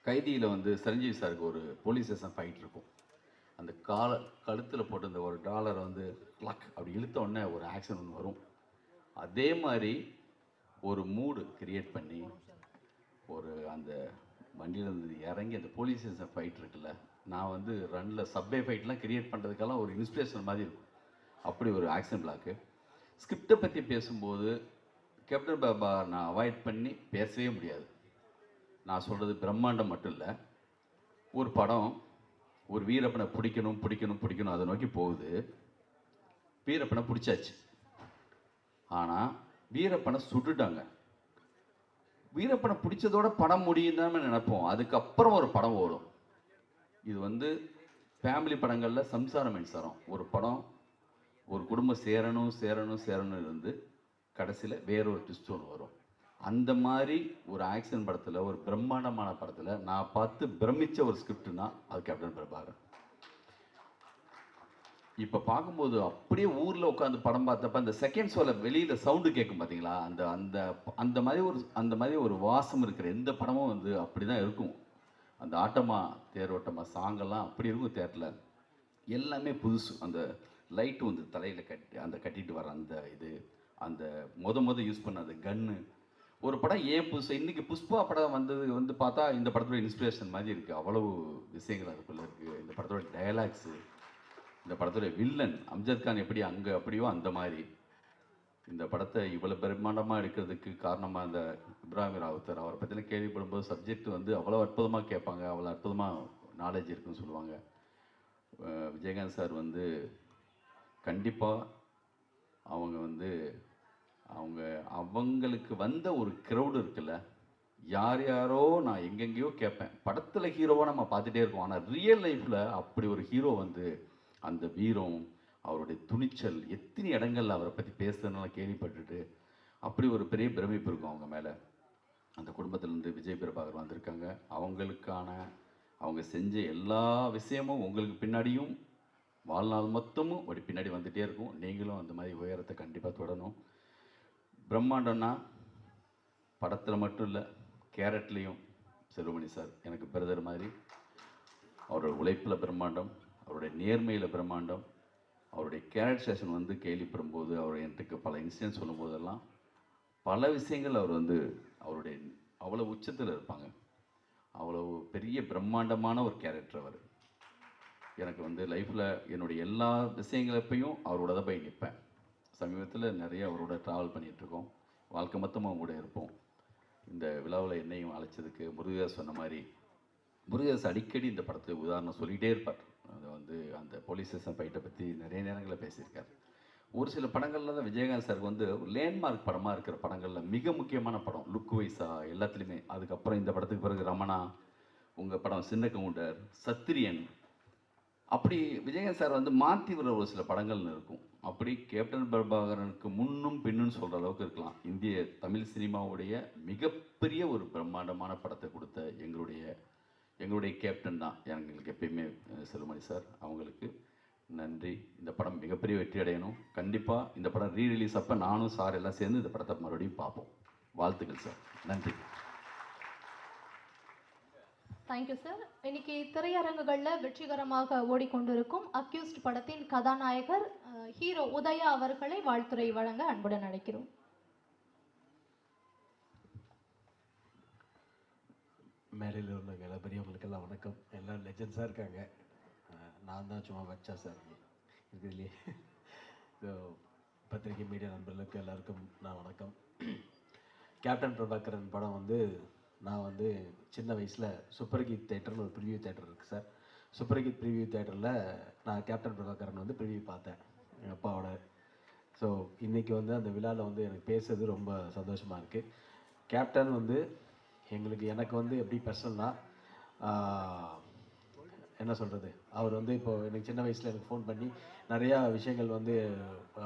கைதியில் வந்து சிரஞ்சீவி சாருக்கு ஒரு போலீஸ் ஸ்டேஷன் ஃபைட் இருக்கும். அந்த கழுத்தில் போட்டு இந்த ஒரு டாலரை வந்து க்ளக் அப்படி இழுத்த உடனே ஒரு ஆக்ஷன் ஒன்று வரும். அதே மாதிரி ஒரு மூடு கிரியேட் பண்ணி ஒரு அந்த வண்டியிலேருந்து இறங்கி அந்த போலீஸ் ஸ்டேஷன் ஃபைட் இருக்குல்ல, நான் வந்து ரன்னில் சப்வே ஃபைட்லாம் கிரியேட் பண்ணுறதுக்கெல்லாம் ஒரு இன்ஸ்பிரேஷன் மாதிரி இருக்கும். அப்படி ஒரு ஆக்ஷன் பிளாக்கு. ஸ்கிரிப்டை பற்றி பேசும்போது கேப்டன் பாபா நான் அவாய்ட் பண்ணி பேசவே முடியாது. நான் சொல்கிறது பிரம்மாண்டம் மட்டும் இல்லை. ஒரு படம் ஒரு வீரப்பனை பிடிக்கணும் பிடிக்கணும் பிடிக்கணும் அதை நோக்கி போகுது. வீரப்பனை பிடிச்சாச்சு. ஆனால் வீரப்பனை சுட்டுட்டாங்க. வீரப்பனை பிடிச்சதோட படம் முடியும் தான் நினைப்போம். அதுக்கப்புறம் ஒரு படம் ஓடும். இது வந்து ஃபேமிலி படங்களில் சம்சார மின்சாரம் ஒரு படம், ஒரு குடும்பம் சேரணும் சேரணும் சேரணும் இருந்து கடைசியில் வேறொரு ட்விஸ்ட் ஒன்று வரும். அந்த மாதிரி ஒரு ஆக்ஷன் படத்தில், ஒரு பிரம்மாண்டமான படத்தில் நான் பார்த்து பிரமிச்ச ஒரு ஸ்கிரிப்ட்னா அது கேப்டன் பிரபாகரன். இப்போ பார்க்கும்போது அப்படியே ஊரில் உட்காந்து படம் பார்த்தப்ப அந்த செகண்ட் ஷோவில் வெளியில் சவுண்டு கேட்கும் பார்த்தீங்களா, அந்த அந்த அந்த மாதிரி ஒரு வாசம் இருக்கிற எந்த படமும் வந்து அப்படி தான் இருக்கும். அந்த ஆட்டமா தேரோட்டமா சாங்கெல்லாம் அப்படி இருக்கும். தேட்டரில் எல்லாமே புதுசு. அந்த லைட்டு வந்து தலையில் கட்டிட்டு வர அந்த இது, அந்த மொத யூஸ் பண்ண அந்த கன்னு. ஒரு படம் ஏன் புதுசு, இன்றைக்கி புஷ்பா படம் வந்தது வந்து பார்த்தா இந்த படத்தோட இன்ஸ்பிரேஷன் மாதிரி இருக்குது. அவ்வளவு விஷயங்கள் அதுக்குள்ளே இருக்குது. இந்த படத்தோட டயலாக்ஸு, இந்த படத்தோட வில்லன் அம்ஜத் கான் எப்படி அங்கே அப்படியோ அந்த மாதிரி இந்த படத்தை இவ்வளோ பிரம்மாண்டமாக எடுக்கிறதுக்கு காரணமாக அந்த இப்ராஹிம் ராவுத்தர். அவரை பற்றின கேள்விப்படும்போது சப்ஜெக்ட் வந்து அவ்வளோ அற்புதமாக கேட்பாங்க, அவ்வளோ அற்புதமாக நாலேஜ் இருக்குன்னு சொல்லுவாங்க. விஜயகாந்த் சார் வந்து கண்டிப்பாக அவங்க வந்து அவங்களுக்கு வந்த ஒரு க்ரௌடு இருக்குல்ல, யார் யாரோ நான் எங்கெங்கேயோ கேட்பேன். படத்தில் ஹீரோவாக நம்ம பார்த்துட்டே இருக்கோம். ஆனால் ரியல் லைஃப்பில் அப்படி ஒரு ஹீரோ வந்து அந்த வீரம், அவருடைய துணிச்சல், எத்தனை இடங்கள்ல அவரை பற்றி பேசுறதுனால கேள்விப்பட்டுட்டு அப்படி ஒரு பெரிய பிரமிப்பு இருக்கும் அவங்க மேலே. அந்த குடும்பத்திலேருந்து விஜய் பிரபாகர் வந்திருக்காங்க. அவங்க செஞ்ச எல்லா விஷயமும் உங்களுக்கு பின்னாடியும் வாழ்நாள் மொத்தமும் ஒரு பின்னாடி வந்துகிட்டே இருக்கும். நீங்களும் அந்த மாதிரி உயரத்தை கண்டிப்பாக தொடரணும். பிரம்மாண்டம்னா படத்தில் மட்டும் இல்லை, கேரட்லேயும் செல்வமணி சார் எனக்கு பிரதர் மாதிரி. அவரோட உழைப்பில் பிரம்மாண்டம், அவருடைய நேர்மையில் பிரம்மாண்டம், அவருடைய கேரக்டரைசேஷன் வந்து கேள்விப்படும்போது அவர் எனக்கு பல இன்சிடென்ட் சொல்லும் போதெல்லாம் பல விஷயங்கள் அவர் வந்து அவருடைய அவ்வளோ உச்சத்தில் இருப்பாங்க. அவ்வளோ பெரிய பிரம்மாண்டமான ஒரு கேரக்டர் அவர். எனக்கு வந்து லைஃப்பில் என்னுடைய எல்லா விஷயங்களப்பையும் அவரோட தான் போய் நிற்பேன். சமீபத்தில் நிறைய அவரோட ட்ராவல் பண்ணிகிட்ருக்கோம். வாழ்க்கை மொத்தமாக அவங்க கூட இருப்போம். இந்த விழாவில் என்னையும் அழைச்சதுக்கு முருகதாஸ் சொன்ன மாதிரி, முருகதாஸ் அடிக்கடி இந்த படத்தில் உதாரணம் சொல்லிகிட்டே இருப்பார். அது வந்து அந்த போலீஸ் ஸ்டேஷன் ஃபைட்டை பற்றி நிறைய நேரங்களில் பேசியிருக்கார். ஒரு சில படங்களில் தான் விஜயகாந்த் சாருக்கு வந்து லேண்ட்மார்க் படமாக இருக்கிற படங்களில் மிக முக்கியமான படம் லுக் வைஸாக எல்லாத்துலேயுமே. அதுக்கப்புறம் இந்த படத்துக்கு பிறகு ரமணா, உங்கள் படம் சின்ன கவுண்டர், சத்திரியன், அப்படி விஜயகாந்த் சார் வந்து மாற்றி வர ஒரு சில படங்கள்னு இருக்கும். அப்படி கேப்டன் பிரபாகரனுக்கு முன்னும் பின்னும் சொல்கிற அளவுக்கு இருக்கலாம். இந்திய தமிழ் சினிமாவுடைய மிகப்பெரிய ஒரு பிரம்மாண்டமான படத்தை கொடுத்த எங்களுடைய கேப்டன் தான் எங்களுக்கு எப்பயுமே செல்வமணி சார். அவங்களுக்கு நன்றி. இந்த படம் மிகப்பெரிய வெற்றி அடையணும். கண்டிப்பாக இந்த படம் ரீரிலீஸ் அப்போ நானும் சார் எல்லாம் சேர்ந்து இந்த படத்தை மறுபடியும் பார்ப்போம். வாழ்த்துக்கள் சார். நன்றி. Thank you sir. இன்னைக்கு திரையரங்குகளில் வெற்றிகரமாக ஓடிக்கொண்டிருக்கும் அக்யூஸ்ட் படத்தின் கதாநாயகர் ஹீரோ உதயா அவர்களை வாழ்த்துறை வழங்க அன்புடன் அழைக்கிறோம். மேடையில் உள்ளவங்க எல்லா பெரியவங்களுக்கெல்லாம் வணக்கம். எல்லாம் லெஜண்ட்ஸாக இருக்காங்க. நான் தான் சும்மா வச்சா சார் இருக்குதுலையே. ஸோ பத்திரிகை மீடியா நண்பர்களுக்கு எல்லாருக்கும் நான் வணக்கம். கேப்டன் பிரபாகரன் படம் வந்து நான் வந்து சின்ன வயசில் சூப்பர்கீத் தேட்டர்னு ஒரு ப்ரிவியூ தேட்டர் இருக்குது சார். சூப்பர்கீத் ப்ரிவியூ தேட்டரில் நான் கேப்டன் பிரபாகரன் வந்து ப்ரிவியூ பார்த்தேன் எங்கள் அப்பாவோட. ஸோ இன்றைக்கி வந்து அந்த விழாவில் வந்து எனக்கு பேசுறது ரொம்ப சந்தோஷமாக இருக்குது. கேப்டன் வந்து எனக்கு வந்து எப்படி பர்சனலாக என்ன சொல்கிறது, அவர் வந்து இப்போது எனக்கு சின்ன வயசில் எனக்கு ஃபோன் பண்ணி நிறையா விஷயங்கள் வந்து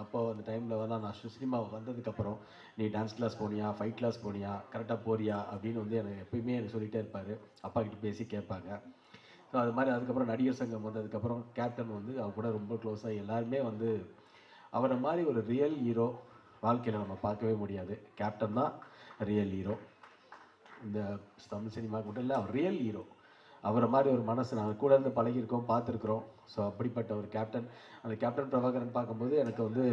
அப்போ அந்த டைமில் வந்து நான் சினிமா வந்ததுக்கப்புறம் நீ டான்ஸ் கிளாஸ் போனியா, ஃபைட் கிளாஸ் போனியா, கரெக்டாக போறியா அப்படின்னு வந்து எனக்கு எப்பயுமே எனக்கு சொல்லிகிட்டே இருப்பார். அப்பா கிட்ட பேசி கேட்பாங்க. ஸோ அது மாதிரி அதுக்கப்புறம் நடிகர் சங்கம் வந்ததுக்கப்புறம் கேப்டன் வந்து அவர் கூட ரொம்ப க்ளோஸாக எல்லாருமே வந்து அவரை மாதிரி ஒரு ரியல் ஹீரோ வாழ்க்கையில் நம்ம பார்க்கவே முடியாது. கேப்டன் தான் ரியல் ஹீரோ. இந்த தமிழ் சினிமாவுக்கு மட்டும் இல்லை, அவர் ரியல் ஹீரோ. அவரை மாதிரி ஒரு மனசு நாங்கள் கூட இருந்து பழகியிருக்கோம், பார்த்துருக்குறோம். ஸோ அப்படிப்பட்ட ஒரு கேப்டன், அந்த கேப்டன் பிரபாகரன் பார்க்கும்போது எனக்கு வந்து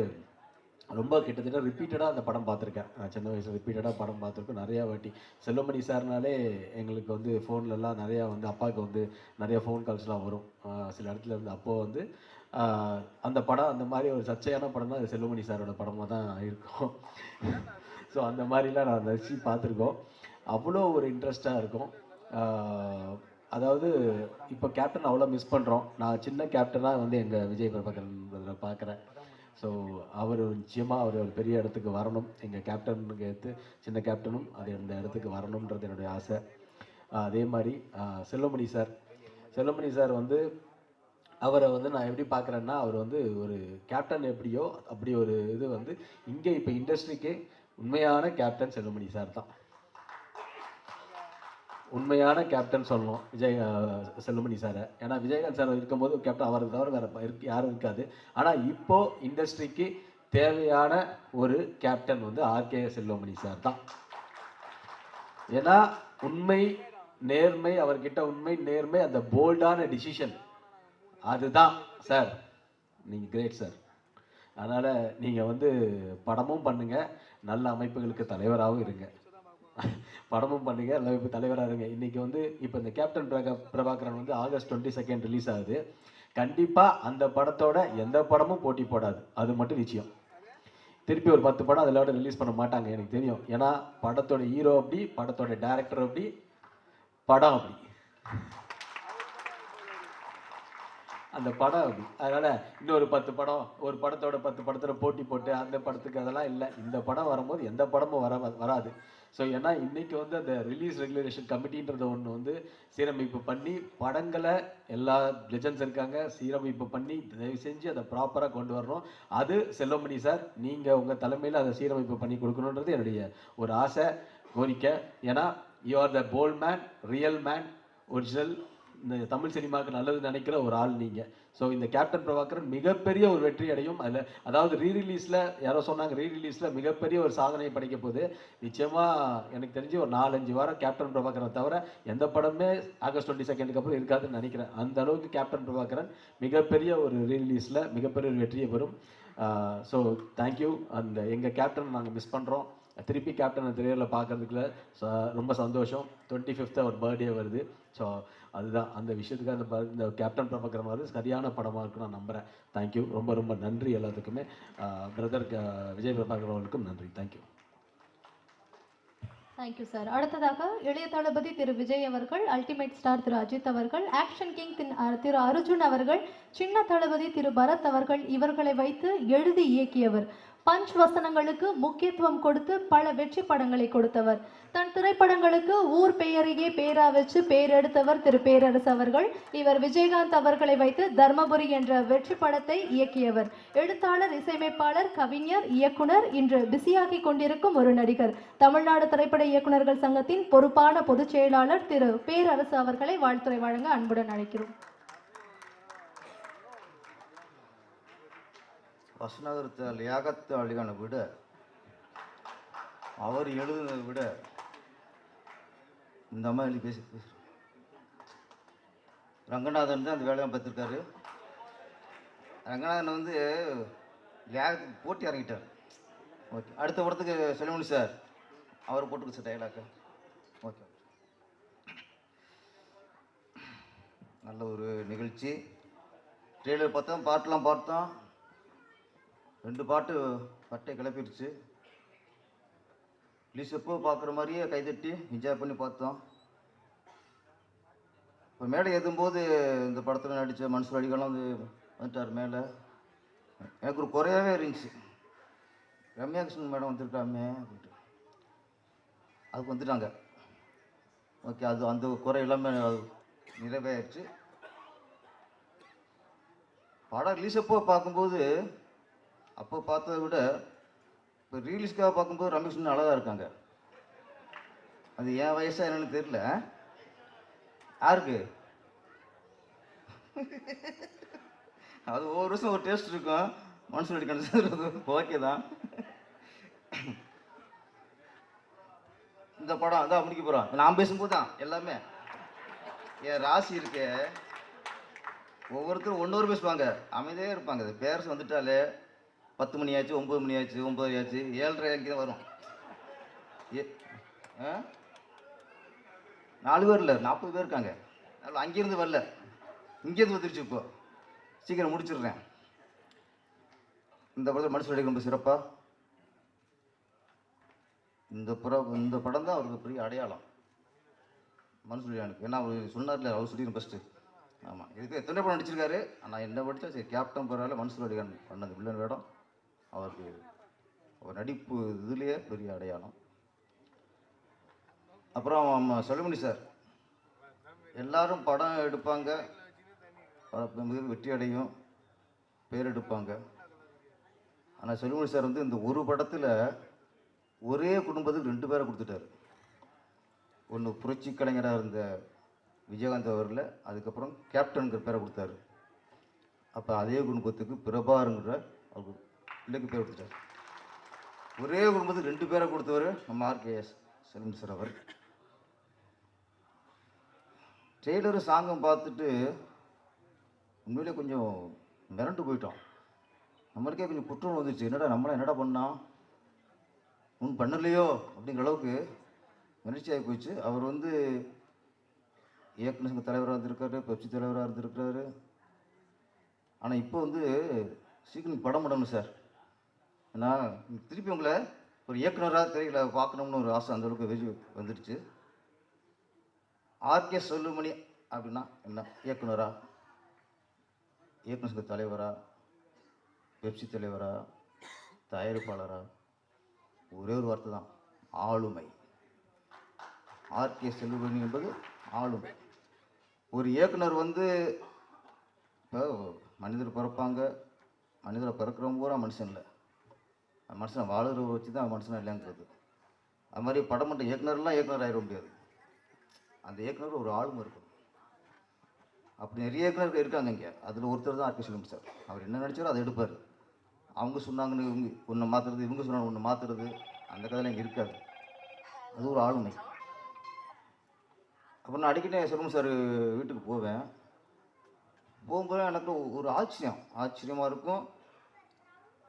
ரொம்ப கிட்டத்தட்ட ரிப்பீட்டடாக அந்த படம் பார்த்துருக்கேன். நான் சின்ன வயசில் ரிப்பீட்டடாக படம் பார்த்துருக்கோம் நிறையா வாட்டி. செல்வமணி சார்னாலே எங்களுக்கு வந்து ஃபோன்லலாம் நிறையா வந்து அப்பாவுக்கு வந்து நிறையா ஃபோன் கால்ஸ்லாம் வரும் சில இடத்துல இருந்து. அப்போது வந்து அந்த படம் அந்த மாதிரி ஒரு சர்ச்சையான படம் தான் செல்வமணி சாரோட படமாக தான் இருக்கும். ஸோ அந்த மாதிரிலாம் நான் ரசித்து பார்த்துருக்கோம். அவ்வளோ ஒரு இன்ட்ரெஸ்டாக இருக்கும். அதாவது இப்போ கேப்டன் அவ்வளோ மிஸ் பண்ணுறோம். நான் சின்ன கேப்டனாக வந்து எங்கள் விஜய் பிரபாகரன் பார்க்குறேன். ஸோ அவர் நிச்சயமாக அவர் ஒரு பெரிய இடத்துக்கு வரணும். எங்கள் கேப்டனுக்கு எடுத்து சின்ன கேப்டனும் அது இந்த இடத்துக்கு வரணுன்றது என்னுடைய ஆசை. அதே மாதிரி செல்வமணி சார் வந்து அவரை வந்து நான் எப்படி பார்க்குறேன்னா, அவர் வந்து ஒரு கேப்டன் எப்படியோ அப்படி ஒரு இது வந்து இங்கே இப்போ இண்டஸ்ட்ரிக்கே உண்மையான கேப்டன் செல்வமணி சார் தான். உண்மையான கேப்டன் சொல்லணும் செல்வமணி சாரை. ஏன்னா விஜயகாந்த் சார் இருக்கும்போது கேப்டன் அவரை தவிர வேறு யாரும் இருக்காது. ஆனால் இப்போது இண்டஸ்ட்ரிக்கு தேவையான ஒரு கேப்டன் வந்து ஆர்கே செல்வமணி சார் தான். ஏன்னா உண்மை நேர்மை, அவர்கிட்ட உண்மை நேர்மை, அந்த போல்டான டிசிஷன், அதுதான் சார். நீங்கள் கிரேட் சார். அதனால் நீங்கள் வந்து படமும் பண்ணுங்கள், நல்ல அமைப்புகளுக்கு தலைவராகவும் இருங்க. படமும் பண்ணுங்க, எல்லா தலைவராக இருங்க. இன்றைக்கி வந்து இப்போ இந்த கேப்டன் பிரபாகரன் வந்து August 22 ரிலீஸ் ஆகுது. கண்டிப்பாக அந்த படத்தோட எந்த படமும் போட்டி போடாது, அது மட்டும் நிச்சயம். திருப்பி ஒரு 10 படம் அதில் ரிலீஸ் பண்ண மாட்டாங்க எனக்கு தெரியும். ஏன்னா படத்தோட ஹீரோ அப்படி, படத்தோட டைரக்டர் அப்படி, படம் அப்படி, அந்த படம் அப்படி. அதனால் இன்னொரு 10 படம், ஒரு படத்தோட 10 படத்தில் போட்டி போட்டு அந்த படத்துக்கு அதெல்லாம் இல்லை. இந்த படம் வரும்போது எந்த படமும் வராது. ஸோ ஏன்னா இன்றைக்கி வந்து அந்த ரிலீஸ் ரெகுலேஷன் கமிட்டின்றது ஒன்று வந்து சீரமைப்பு பண்ணி படங்களை எல்லா லெஜண்ட்ஸ் இருக்காங்க, சீரமைப்பு பண்ணி தயவு செஞ்சு அதை ப்ராப்பராக கொண்டு வரணும். அது செல்வமணி சார் நீங்கள் உங்கள் தலைமையில் அதை சீரமைப்பு பண்ணி கொடுக்கணுன்றது என்னுடைய ஒரு ஆசை, கோரிக்கை. ஏன்னா you are the bold man, real man, original. இந்த தமிழ் சினிமாவுக்கு நல்லது நினைக்கிற ஒரு ஆள் நீங்கள். ஸோ இந்த கேப்டன் பிரபாகரன் மிகப்பெரிய ஒரு வெற்றி அடையும். அதில் அதாவது ரீரிலீஸில் யாரோ சொன்னாங்க, ரீரிலீஸில் மிகப்பெரிய ஒரு சாதனை படைக்க போகுது. நிச்சயமாக எனக்கு தெரிஞ்சு ஒரு 4-5 வாரம் கேப்டன் பிரபாகரனை தவிர எந்த படமே August 22 அப்புறம் இருக்காதுன்னு நினைக்கிறேன். அந்த அளவுக்கு கேப்டன் பிரபாகரன் மிகப்பெரிய ஒரு ரீரிலீஸில் மிகப்பெரிய ஒரு வெற்றியை பெறும். So thank you. அந்த எங்கள் கேப்டன் நாங்கள் மிஸ் பண்ணுறோம். திருப்பி கேப்டனை திரையில் பார்க்கறதுக்குள்ள ரொம்ப சந்தோஷம். 25th அவர் பர்த்டே வருது. ஸோ அதுதான் அந்த விஷயத்துக்காக இந்த கேப்டன் பிரபாகரன் வந்து சரியான படமாக இருக்குன்னு நான் நம்புகிறேன். தேங்க்யூ. ரொம்ப ரொம்ப நன்றி எல்லாத்துக்குமே. பிரதர் விஜய் பிரபாகரன் அவர்களுக்கும் நன்றி. தேங்க்யூ. Thank you sir. அடுத்ததாக இளைய தளபதி திரு விஜய் அவர்கள், அல்டிமேட் ஸ்டார் திரு அஜித் அவர்கள், ஆக்ஷன் கிங் திரு அர்ஜுன் அவர்கள், சின்ன தளபதி திரு பரத் அவர்கள், இவர்களை வைத்து எழுதி இயக்கியவர். பஞ்ச் வசனங்களுக்கு முக்கியத்துவம் கொடுத்து பல வெற்றி படங்களை கொடுத்தவர். தன் திரைப்படங்களுக்கு ஊர் பெயரையே பேரா வச்சு பேரெடுத்தவர் திரு பேரரசு அவர்கள். இவர் விஜயகாந்த் அவர்களை வைத்து தர்மபுரி என்ற வெற்றி படத்தை இயக்கியவர். எழுத்தாளர், இசையமைப்பாளர், கவிஞர், இயக்குனர், இன்று பிஸியாகி கொண்டிருக்கும் ஒரு நடிகர். தமிழ்நாடு திரைப்பட இயக்குநர்கள் சங்கத்தின் பொறுப்பான பொதுச் செயலாளர் திரு பேரரசு அவர்களை வாழ்த்துரை வழங்க அன்புடன் அழைக்கிறோம். வசனகர்த்த லியாகத் அலிகானை விட, அவர் எழுதுனதை விட இந்த அம்மா எழுதி பேசி ரங்கநாதன் தான் அந்த வேலையை பார்த்துருக்காரு. ரங்கநாதன் வந்து லியாகத்துக்கு போட்டி இறங்கிட்டார். ஓகே, அடுத்த படத்துக்கு செல்வமணி சார் அவர் போட்டுக்கு சார் டைலாக்கு. ஓகே, நல்ல ஒரு நிகழ்ச்சி. ட்ரெய்லர் பார்த்தோம், பாட்டெலாம் பார்த்தோம். 2 பாட்டு பட்டை கிளப்பிடுச்சு. ரிலீஸ் எப்போ பார்க்குற மாதிரியே கைதட்டி என்ஜாய் பண்ணி பார்த்தோம். இப்போ மேடை ஏற்றும்போது இந்த படத்தில் நடித்த மன்சூர் அலிகான்லாம் வந்துட்டார் மேலே. எனக்கு ஒரு குறையாகவே இருந்துச்சு, ரம்யா கிருஷ்ணன் மேடம் வந்திருக்காமே அப்படின்ட்டு. அதுக்கு வந்துட்டாங்க. ஓகே, அது அந்த குறை எல்லாமே நிறைவேறிச்சு. படம் ரிலீஸ் எப்போ பார்க்கும்போது அப்போ பார்த்ததை விட இப்போ ரீலீஸ்க்காக பார்க்கும்போது ரமேஷ் அழகாக இருக்காங்க. அது என் வயசாக என்னன்னு தெரியல. யாருக்கு அது ஒவ்வொரு வருஷம் ஒரு டேஸ்ட் இருக்கும். மனசு அடிக்கிறது ஓகே தான். இந்த படம் அதான் முடிக்க போகிறோம். நான் பேசும்போது தான் எல்லாமே என் ராசி இருக்கு. ஒவ்வொருத்தரும் ஒன்னொரு பேசுவாங்க, அமைதியே இருப்பாங்க. அது பேரஸ் வந்துட்டாலே 10 மணி ஆச்சு, 9 மணி ஆச்சு, 9 ஆச்சு, 7:30 தான் வரும். ஏ 4 பேர் இல்லை, 40 பேர் இருக்காங்க. அதில் அங்கேருந்து வரல, இங்கேருந்து வந்துருச்சு. இப்போ சீக்கிரம் முடிச்சிடுறேன். இந்த படத்தில் மனுஷன் ரொம்ப சிறப்பாக இந்த படம் தான் அவருக்கு பெரிய அடையாளம் மனுஷனுக்கு. ஏன்னா அவர் சொன்னார்ல, அவர் சொல்லிடுறேன் ஃபஸ்ட்டு. ஆமாம், இதுக்கு எத்தனை படம் நடிச்சிருக்காரு. ஆனால் என்ன படித்தா சரி, கேப்டன் பரவாயில்ல, மனுஷன் பண்ணது வில்லன் வேடம் அவருக்கு ஒரு நடிப்பு இதுலேயே பெரிய அடையாளம். அப்புறம் செல்வமணி சார், எல்லாரும் படம் எடுப்பாங்க, மிக வெற்றி அடையும், பேர் எடுப்பாங்க. ஆனால் செல்வமணி சார் வந்து இந்த ஒரு படத்தில் ஒரே குடும்பத்துக்கு 2 பேரை கொடுத்துட்டாரு. ஒன்று புரட்சி கலைஞராக இருந்த விஜயகாந்த் அவரில், அதுக்கப்புறம் கேப்டனுங்கிற பேரை கொடுத்தாரு. அப்போ அதே குடும்பத்துக்கு பிரபாருங்கிற அவர் பிள்ளைக்கு பேர் கொடுத்துட்டார். ஒரே குடும்பத்துக்கு 2 பேரை கொடுத்தவர் நம்ம ஆர்கேஎஸ் செல்வமணி சார் அவர். ட்ரெய்லரும் சாங்கும் பார்த்துட்டு உண்மையிலே கொஞ்சம் மிரண்டு போயிட்டோம். நம்மளுக்கே கொஞ்சம் குற்றம் வந்துச்சு, என்னடா பண்ணோம், ஒன்றும் பண்ணலையோ அப்படிங்கிற அளவுக்கு மகிழ்ச்சியாகி போயிடுச்சு. அவர் வந்து இயக்குனர் சங்க தலைவராக இருந்திருக்காரு, பெப்சி தலைவராக இருந்திருக்கிறாரு. ஆனால் இப்போ வந்து சீக்கிரம் படம் பண்ணணும் சார். ஏன்னா திருப்பி உங்களை ஒரு இயக்குனராக திரையில பார்க்கணும்னு ஒரு ஆசை அந்தளவுக்கு வெளியே வந்துடுச்சு. ஆர்கே செல்வமணி அப்படின்னா என்ன, இயக்குனரா, இயக்குனர் சங்க தலைவரா, பெப்சி தலைவரா, தயாரிப்பாளரா, ஒரே ஒரு வார்த்தை தான், ஆளுமை. ஆர்கே செல்வமணி என்பது ஆளுமை. ஒரு இயக்குனர் வந்து இப்போ மனிதர் பிறப்பாங்க, மனிதரை பிறக்கிறவங்க பூரா மனுஷன் இல்லை, மனுஷனை வாழுற வச்சு தான் மனுஷனாக இல்லைங்கிறது. அது மாதிரி படம் பண்ணுற இயக்குனர்லாம் இயக்குனர் ஆகிட முடியாது. அந்த இயக்குனர் ஒரு ஆளுமை இருக்கணும். அப்படி நிறைய இயக்குனர் இருக்காங்க இங்கே. அதில் ஒருத்தர் தான் ஆர்கே செல்வமணி சார். அவர் என்ன நடிச்சாரோ அதை எடுப்பார். அவங்க சொன்னாங்கன்னு இவங்க ஒன்று மாற்றுறது, இவங்க சொன்னாங்க ஒன்று மாற்றுறது, அந்த கதையில் இங்கே இருக்காது. அது ஒரு ஆளுமை. அப்புறம் நான் அடிக்கடி செல்வமணி சார் வீட்டுக்கு போவேன். போகும்போது எனக்கு ஒரு ஆச்சரியமாக இருக்கும்.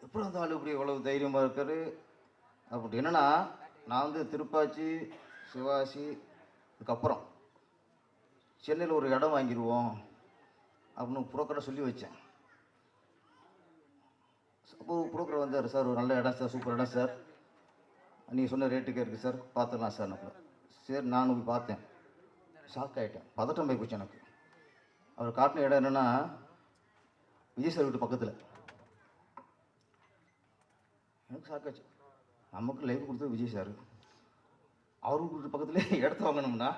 எப்படி அந்த ஆள் இப்படி எவ்வளவு தைரியமாக இருக்காரு அப்படி. என்னென்னா, நான் வந்து திருப்பாச்சி, சிவாசி, இதுக்கப்புறம் சென்னையில் ஒரு இடம் வாங்கிடுவோம் அப்படின்னு புரோக்கரை சொல்லி வச்சேன். அப்போ புரோக்கர் வந்தார், சார் ஒரு நல்ல இடம் சார், சூப்பர் இடம் சார், நீங்கள் சொன்ன ரேட்டுக்கே இருக்குது சார், பார்த்துடலாம் சார். நம்ம சரி, நானும் போய் பார்த்தேன். ஷாக் ஆகிட்டேன், பதட்டம் போய் போச்சு எனக்கு. அவர் காட்டின இடம் என்னென்னா, விஜய் சார் வீட்டு பக்கத்தில். எனக்கு ஷாக் ஆச்சு. நமக்கு லைஃப் கொடுத்தது விஜய் சார், அவர் வீட்டு பக்கத்துலேயே இடத்த வாங்கணும்னா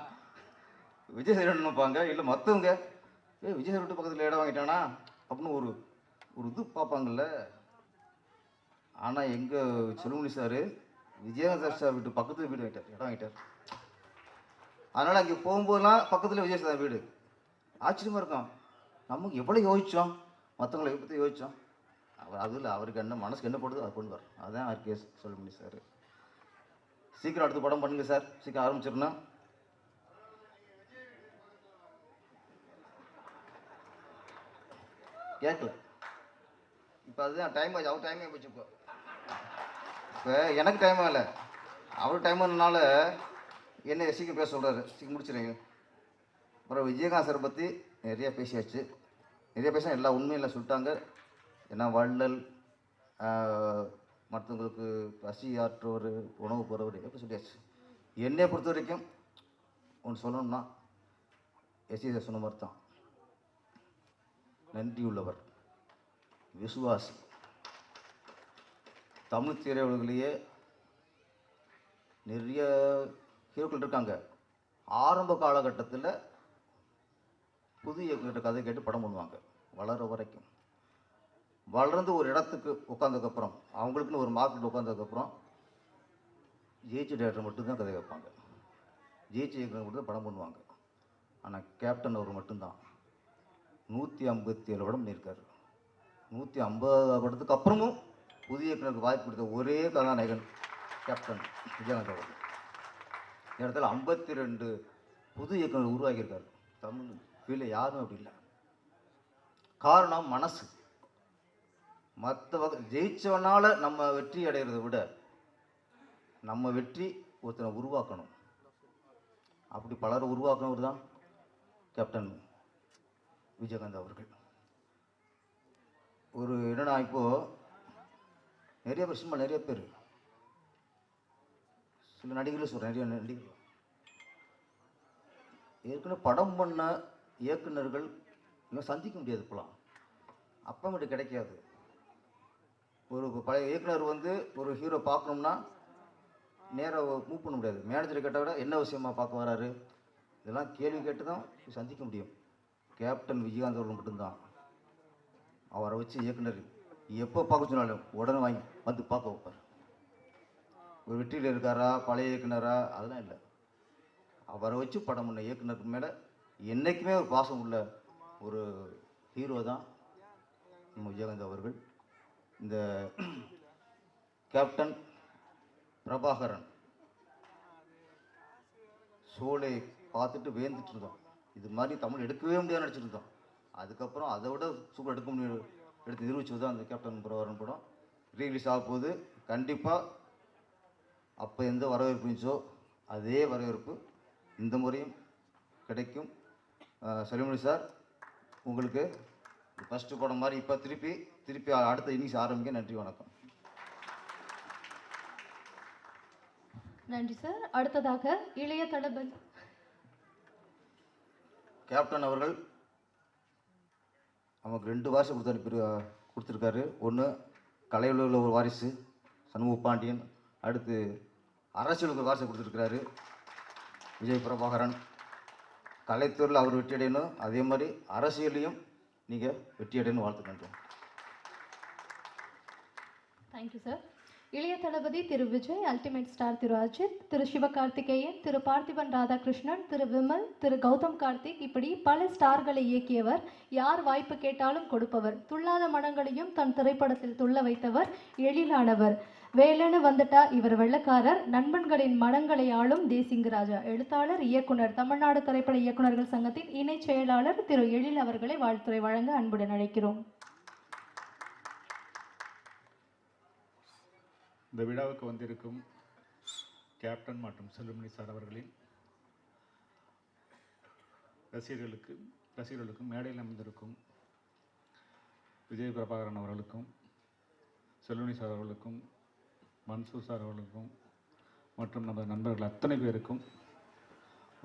விஜய் சார் இடம் நினைப்பாங்க, இல்லை மற்றவங்க விஜய் சார் வீட்டு பக்கத்தில் இடம் வாங்கிட்டானா அப்படின்னு ஒரு இது பார்ப்பாங்கல்ல. ஆனால் எங்கள் செல்வமணி சார் விஜயகாந்த் சார் வீட்டு பக்கத்தில் வீடு வாங்கிட்டார், இடம் வாங்கிட்டார். அதனால் அங்கே போகும்போதெல்லாம் பக்கத்தில் விஜய் சார் வீடு. ஆச்சரியமாக இருக்கும், நமக்கு எவ்வளோ யோசித்தோம், மற்றவங்களை பற்றி யோசித்தோம். அதில் அவருக்கு என்ன மனசுக்கு என்ன போடுதோ அதை பண்ணுவார். அதுதான் ஆர்கே செல்வமணி சார். சீக்கிரம் அடுத்த படம் பண்ணுங்க சார், சீக்கிரம் ஆரம்பிச்சிடணும். கேட்கல இப்போ, அதுதான் டைம் ஆச்சு, அவர் டைமே போச்சு. இப்போ எனக்கு டைம் ஆகலை, அவர் டைம் ஆனதுனால என்ன சீக்கிரம் பேச சொல்கிறாரு, சீக்கிரம் முடிச்சிடுங்க. அப்புறம் விஜயகாந்த் சாரை பற்றி நிறையா பேசியாச்சு. நிறைய பேச எல்லா உண்மையில் சொல்லிட்டாங்க. ஏன்னா வள்ளல், மற்றவங்களுக்கு பசி ஆற்றுவர், உணவு போகிறவர் எப்படி சொல்லியாச்சு. என்னை பொறுத்த வரைக்கும் ஒன்று சொல்லணும்னா, எஸ்சி சார் சொன்ன மாதிரி தான், நன்றியுள்ளவர், விசுவாசி. தமிழ் திரையுலகிலேயே நிறைய ஹீரோக்கள் இருக்காங்க. ஆரம்ப காலகட்டத்தில் புது இயக்குனர் கதை கேட்டு படம் பண்ணுவாங்க, வளர வரைக்கும். வளர்ந்து ஒரு இடத்துக்கு உட்காந்ததுக்கப்புறம், அவங்களுக்குன்னு ஒரு மார்க்கெட் உட்காந்ததுக்கப்புறம் ஜெயிச்ச டேரக்டர் மட்டும்தான் கதை கேட்பாங்க, ஜெயிச்ச இயக்குனர் மட்டும் தான் படம் பண்ணுவாங்க. ஆனால் கேப்டன் அவர் மட்டும்தான் 157 படம் பண்ணியிருக்காரு. 150 படத்துக்கு அப்புறமும் புதிய இயக்குனருக்கு வாய்ப்பு கொடுத்த ஒரே கதாநாயகன் கேப்டன் விஜயகாந்த் அவர்கள். இடத்துல 52 புது இயக்குனர் உருவாக்கியிருக்காரு. தமிழ் ஃபீல்டில் யாரும் அப்படி இல்லை. காரணம் மனசு. மற்ற ஜெயிச்சவனால நம்ம வெற்றி அடைகிறத விட நம்ம வெற்றி ஒருத்தனை உருவாக்கணும். அப்படி பலரை உருவாக்குனவர் தான் கேப்டன் விஜயகாந்த் அவர்கள். ஒரு என்னன்னா, இப்போது நிறைய பேர் சினிமா நிறைய பேர் சில நடிகர்கள் சொல்கிறேன், நிறைய நடிகர்கள் ஏற்கனவே படம் பண்ண இயக்குநர்கள் இன்னும் சந்திக்க முடியாது. இப்போலாம் அப்போ கிடைக்காது. ஒரு பழைய இயக்குனர் வந்து ஒரு ஹீரோ பார்க்கணும்னா நேராக மூவ் பண்ண முடியாது. மேனேஜரை கேட்டால் விட என்ன விஷயமா பார்க்க வராரு, இதெல்லாம் கேள்வி கேட்டு தான் சந்திக்க முடியும். கேப்டன் விஜயகாந்த் அவர்கள் மட்டும்தான். அவரை வச்சு இயக்குனர் எப்போ பார்க்க சொன்னாலும் உடனே வாங்கி வந்து பார்க்க வைப்பார். ஒரு வெற்றியில் இருக்காரா பழைய இயக்குனரா அதெல்லாம் இல்லை. அவரை வச்சு படம் பண்ண இயக்குனருக்கு மேலே என்றைக்குமே ஒரு பாசம் உள்ள ஒரு ஹீரோ தான் நம்ம விஜயகாந்த் அவர்கள். இந்த கேப்டன் பிரபாகரன் ஷோலை பார்த்துட்டு வேந்துட்டு இருந்தோம். இது மாதிரி தமிழ் எடுக்கவே முடியாது நினச்சிட்டு இருந்தோம். அதுக்கப்புறம் அதை விட சூப்பர் எடுக்க முடியும் எடுத்து நிரூபிச்சது தான் அந்த கேப்டன் பிரபாகரன் படம். ரீலீஸ் ஆக போகுது. கண்டிப்பாக அப்போ எந்த வரவேற்பு இருந்துச்சோ அதே வரவேற்பு இந்த முறையும் கிடைக்கும். செல்வமணி சார், உங்களுக்கு ஃபஸ்ட்டு படம் மாதிரி இப்போ திருப்பி அடுத்த இன்னிங்ஸ் ஆரம்பிக்க. நன்றி, வணக்கம். நன்றி சார். அடுத்ததாக இளைய தளபதி கேப்டன் அவர்கள் நமக்கு 2 வாரிசு கொடுத்துருக்காரு. ஒன்று கலையுலகில் ஒரு வாரிசு சண்முக பாண்டியன், அடுத்து அரசியலுக்கு ஒரு வாரிசு கொடுத்துருக்கிறாரு விஜய் பிரபாகரன். கலைத்துறையில் அவர் வெற்றி அடையணும், அதே மாதிரி அரசியலையும் நீங்கள் வெற்றி அடையணும். வாழ்த்துக்கின்றோம். Thank you sir. இளைய தளபதி திரு விஜய், அல்டிமேட் ஸ்டார் திரு அஜித், திரு சிவகார்த்திகேயன், திரு பார்த்திபன் ராதாகிருஷ்ணன், திரு விமல், திரு கௌதம் கார்த்திக், இப்படி பல ஸ்டார்களை இயக்கியவர். யார் வாய்ப்பு கேட்டாலும் கொடுப்பவர். துள்ளாத மனங்களையும் தன் திரைப்படத்தில் துள்ள வைத்தவர். எழிலானவர். வேலைன்னு வந்துட்டா இவர் வெள்ளக்காரர். நண்பன்களின் மனங்களை ஆளும் தேசிங்க ராஜா. எழுத்தாளர், இயக்குனர், தமிழ்நாடு திரைப்பட இயக்குநர்கள் சங்கத்தின் இணை செயலாளர் திரு எழில் அவர்களை வாழ்த்துரை வழங்க அன்புடன் அழைக்கிறோம். இந்த விழாவுக்கு வந்திருக்கும் கேப்டன் மற்றும் செல்வமணி சார் அவர்களின் ரசிகர்களுக்கும் மேடையில் அமர்ந்திருக்கும் விஜய் பிரபாகரன் அவர்களுக்கும் செல்வமணி சார் அவர்களுக்கும் மன்சூர் சார் அவர்களுக்கும் மற்றும் நம்ம நண்பர்கள் அத்தனை பேருக்கும்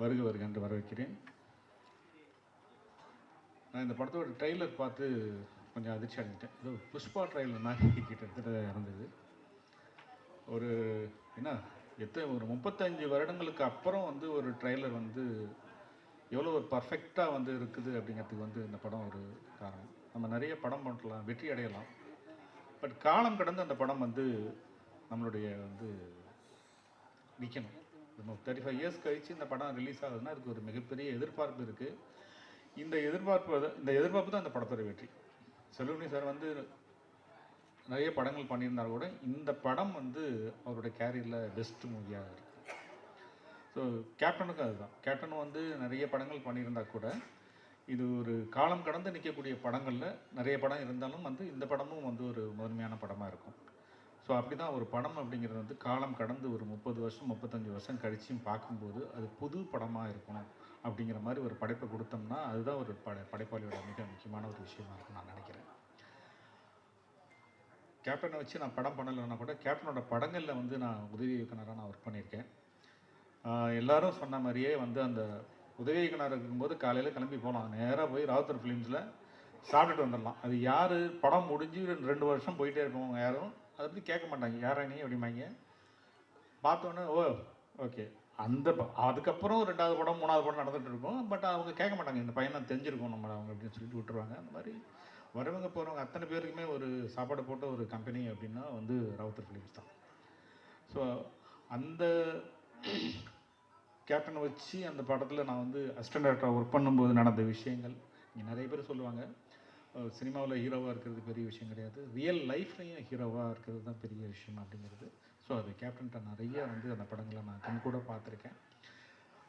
வருக என்று வரவேற்கிறேன். நான் இந்த படத்தோட ட்ரெய்லர் பார்த்து கொஞ்சம் அதிர்ச்சி அடைஞ்சிட்டேன். ஏதோ புஷ்பா ட்ரெய்லர் மாதிரி கிட்டத்தட்ட இருந்தது. ஒரு ஒரு 35 வருடங்களுக்கு அப்புறம் வந்து ஒரு ட்ரெய்லர் வந்து எவ்வளோ ஒரு பர்ஃபெக்டாக இருக்குது அப்படிங்கிறதுக்கு இந்த படம் ஒரு காரணம். நம்ம நிறைய படம் பண்ணலாம், வெற்றி அடையலாம். பட் காலம் கடந்து அந்த படம் நம்மளுடைய நிற்கணும். நம்ம 35 இயர்ஸ் கழித்து இந்த படம் ரிலீஸ் ஆகுதுன்னா அதுக்கு ஒரு மிகப்பெரிய எதிர்பார்ப்பு இருக்குது. இந்த எதிர்பார்ப்பு தான் இந்த படத்தோட வெற்றி. செல்வமணி சார் நிறைய படங்கள் பண்ணியிருந்தால் கூட இந்த படம் அவருடைய கேரியரில் பெஸ்ட் மூவியாக இருக்குது. ஸோ கேப்டனுக்கும் அதுதான். கேப்டன் நிறைய படங்கள் பண்ணியிருந்தால் கூட இது ஒரு காலம் கடந்து நிற்கக்கூடிய படங்களில் நிறைய படம் இருந்தாலும் இந்த படமும் ஒரு முதன்மையான படமாக இருக்கும். ஸோ அப்படி தான் ஒரு படம் அப்படிங்கிறது காலம் கடந்து ஒரு 30 வருஷம் 35 வருஷம் கழிச்சும் பார்க்கும்போது அது புது படமாக இருக்கணும் அப்படிங்கிற மாதிரி ஒரு படைப்பை கொடுத்தோம்னா அதுதான் ஒரு படைப்பாளியோட மிக முக்கியமான ஒரு விஷயமா இருக்கும் நான் நினைக்கிறேன். கேப்டனை வச்சு நான் படம் பண்ணலைன்னா கூட கேப்டனோட படங்களில் நான் உதவி இயக்குனராக நான் ஒர்க் பண்ணியிருக்கேன். எல்லாரும் சொன்ன மாதிரியே அந்த உதவி இயக்குனர் இருக்கும்போது காலையில் கிளம்பி போகலாம், நேராக போய் ராவுத்தர் ஃபிலிம்ஸில் சாப்பிட்டுட்டு வந்துடலாம். அது யார் படம் முடிஞ்சு 2 வருஷம் போயிட்டே இருக்கவங்க யாரும் அதை பற்றி கேட்க மாட்டாங்க. யாரா நீ அப்படிம்பாங்க. பார்த்தோன்னே ஓகே அதுக்கப்புறம் 2வது படம் 3வது படம் நடந்துகிட்டு இருக்கும். பட் அவங்க கேட்க மாட்டாங்க, இந்த பையனை தெரிஞ்சிருக்கும் நம்ம அவங்க அப்படின்னு சொல்லிட்டு விட்டுருவாங்க. அந்த மாதிரி வரவங்க போகிறவங்க அத்தனை பேருக்குமே ஒரு சாப்பாடு போட்ட ஒரு கம்பெனி அப்படின்னா ராவுத்தர் ஃபிலிம்ஸ் தான். ஸோ அந்த கேப்டனை வச்சு அந்த படத்தில் நான் அசிஸ்டன்ட் டைரக்டராக ஒர்க் பண்ணும்போது நடந்த விஷயங்கள் இங்கே நிறைய பேர் சொல்லுவாங்க. சினிமாவில் ஹீரோவாக இருக்கிறது பெரிய விஷயம் கிடையாது, ரியல் லைஃப்லையும் ஹீரோவாக இருக்கிறது தான் பெரிய விஷயம் அப்படிங்கிறது. ஸோ அது கேப்டன்கிட்ட நிறைய வந்து அந்த படங்களை நான் கண்கூட பார்த்துருக்கேன்.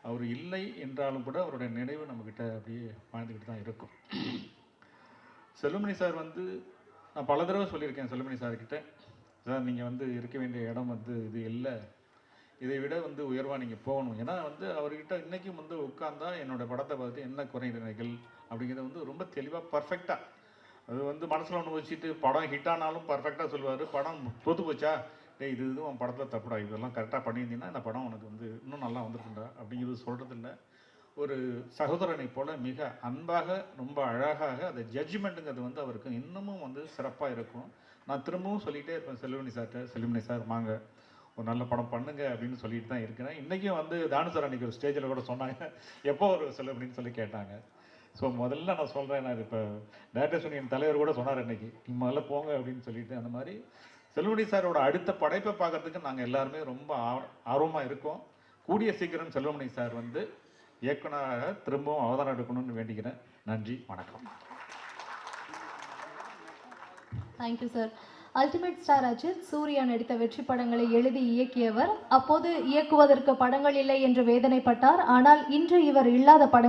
அவர் இல்லை என்றாலும் கூட அவருடைய நினைவு நம்மக்கிட்ட அப்படியே வாழ்ந்துக்கிட்டு தான் இருக்கும். செல்லுமணி சார் வந்து நான் பல தடவை சொல்லியிருக்கேன் செல்லுமணி சார்கிட்ட, சார் நீங்கள் வந்து இருக்க வேண்டிய இடம் வந்து இது இல்லை, இதை விட வந்து உயர்வாக நீங்கள் போகணும். ஏன்னா வந்து அவர்கிட்ட இன்றைக்கும் வந்து உட்கார்ந்தா என்னோடய படத்தை பார்த்து என்ன குறைநிலைகள் அப்படிங்கிறத வந்து ரொம்ப தெளிவாக பர்ஃபெக்டாக, அது வந்து மனசில் ஒன்று வச்சுட்டு படம் ஹிட் ஆனாலும் பர்ஃபெக்டாக சொல்லுவார். படம் தோற்று போச்சா, டே இது உன் படத்தில் தப்புடா, இதெல்லாம் கரெக்டாக பண்ணியிருந்தீங்கன்னா இந்த படம் உனக்கு வந்து இன்னும் நல்லா வந்திருக்குண்டா அப்படிங்கிறது சொல்கிறதில்ல. ஒரு சகோதரனை போல் மிக அன்பாக ரொம்ப அழகாக அந்த ஜட்ஜ்மெண்ட்டுங்கிறது வந்து அவருக்கு இன்னமும் வந்து சிறப்பாக இருக்கும். நான் திரும்பவும் சொல்லிகிட்டே இருப்பேன் செல்லுமணி சார்கிட்ட, செல்லுமணி சார் வாங்க ஒரு நல்ல படம் பண்ணுங்க அப்படின்னு சொல்லிட்டு தான் இருக்கிறேன். இன்றைக்கும் வந்து தானு சார் அன்றைக்கி ஒரு ஸ்டேஜில் கூட சொன்னாங்க, எப்போ ஒரு செல்லுமணின்னு சொல்லி கேட்டாங்க. ஸோ முதல்ல நான் சொல்கிறேன், நான் இப்போ டைரக்டர்ஸ் யூனியன் தலைவர் கூட சொன்னார் இன்றைக்கி, நீங்கள் முதல்ல போங்க அப்படின்னு சொல்லிட்டு. அந்த மாதிரி செல்லுமணி சாரோட அடுத்த படைப்பை பார்க்கறதுக்கு நாங்கள் எல்லாருமே ரொம்ப ஆர்வமாக இருக்கோம். கூடிய சீக்கிரம் செல்லுமணி சார் வந்து இயக்குனராக திரும்பவும் அவதாரம் எடுக்கணும்னு வேண்டிக்கிறேன். நன்றி, வணக்கம். Thank you sir. Ultimate star Ajith Suriya நடித்த வெற்றி படங்களை எழுதி இயக்கியவர். அப்போது இயக்குவதற்கு படங்கள் இல்லை என்று வேதனைப்பட்டார். ஆனால் இன்று இவர் இல்லாத படங்கள்